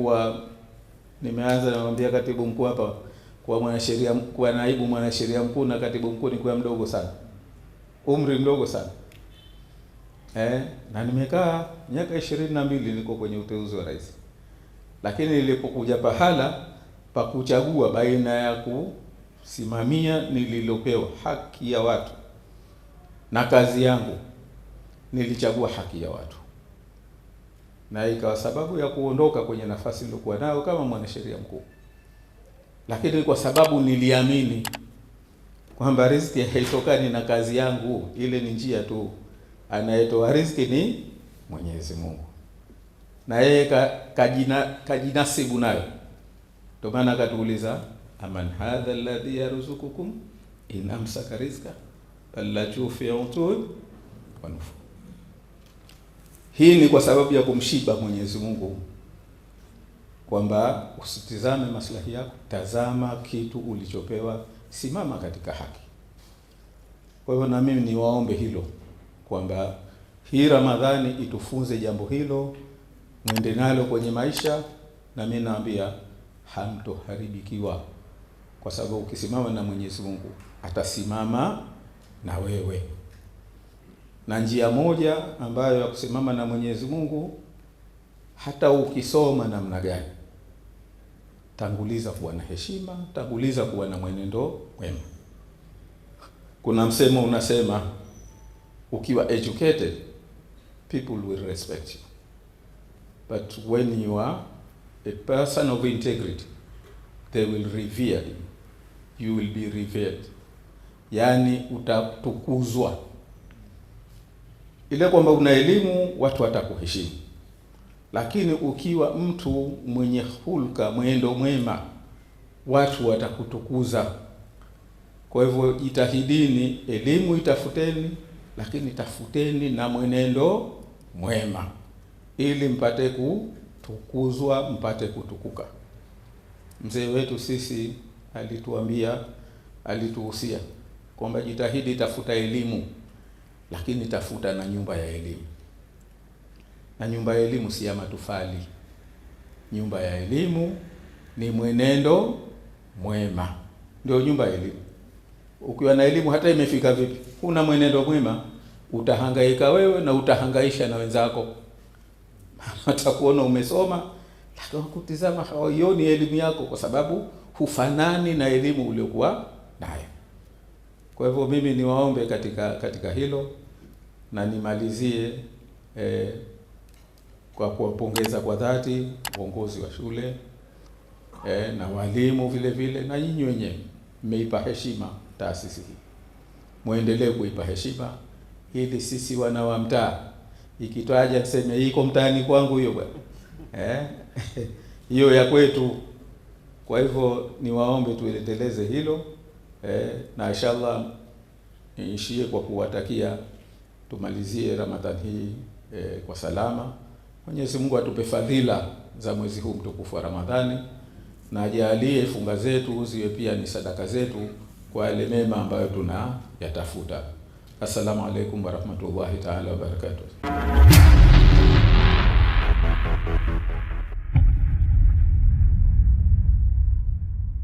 nilikuwa nimeanza namwambia katibu mkuu hapa, kwa naibu mwanasheria mkuu na katibu mkuu nilikuwa mdogo sana, umri mdogo sana. Na nimekaa miaka 22 niko kwenye uteuzi wa rais. Lakini nilipokuja pahala pa kuchagua baina ya kusimamia nililopewa haki ya watu na kazi yangu, nilichagua haki ya watu. Na ikawa sababu ya kuondoka kwenye nafasi nilikuwa nayo kama mwanasheria mkuu. Lakini kwa sababu niliamini kwamba riziki haitokani na kazi yangu, ile ni njia tu, anayetoa riziki ni Mwenyezi Mungu, na yeye kajinasibu nayo. Ndio maana akatuuliza, aman hadha alladhi yarzuqukum in amsaka rizqa allati fi utud wa nufu. Hii ni kwa sababu ya kumshiba Mwenyezi Mungu, kwamba usitizame maslahi yako, tazama kitu ulichopewa, simama katika haki. Kwa hivyo na mimi niwaombe hilo, kwamba hii Ramadhani itufunze jambo hilo, mwende nalo kwenye maisha, na mimi naambia hamtoharibikiwa, kwa sababu ukisimama na Mwenyezi Mungu atasimama na wewe. Na njia moja ambayo ya kusimama na Mwenyezi Mungu, hata ukisoma namna gani, tanguliza kuwa na heshima, tanguliza kuwa na mwenendo mwema. Kuna msemo unasema, ukiwa educated people will respect you, but when you are a person of integrity they will revere you, you will be revered. Yani utatukuzwa. Ile kwamba una elimu watu watakuheshimu, lakini ukiwa mtu mwenye hulka, mwendo mwema, watu watakutukuza. Kwa hivyo jitahidini, elimu itafuteni, lakini tafuteni na mwenendo mwema, ili mpate kutukuzwa, mpate kutukuka. Mzee wetu sisi alituhusia kwamba jitahidi, tafuta elimu, lakini tafuta na nyumba ya elimu. Na nyumba ya elimu si ya matofali. Nyumba ya elimu ni mwenendo mwema, ndio nyumba ya elimu. Ukiwa na elimu hata imefika vipi, una mwenendo mwema, utahangaika wewe na utahangaisha na wenzako. Watakuona umesoma, lakini wakutizama hawaioni elimu yako, kwa sababu hufanani na elimu uliokuwa nayo. Kwa hivyo mimi niwaombe katika hilo, na nimalizie kwa kuwapongeza kwa dhati uongozi wa shule na walimu vile vile, na nyinyi wenyewe mmeipa heshima taasisi hii. Muendelee kuipa heshima, ili sisi wana wa mtaa ikitwaja tuseme iko mtaani kwangu hiyo bwana, hiyo ya kwetu. Kwa hivyo niwaombe tuendeleze hilo, na inshallah niishie kwa kuwatakia tumalizie Ramadhani hii kwa salama. Mwenyezi Mungu atupe fadhila za mwezi huu mtukufu wa Ramadhani, na ajalie funga zetu ziwe pia ni sadaka zetu kwa yale mema ambayo tunayatafuta. Assalamu alaikum warahmatullahi ta'ala wabarakatuh.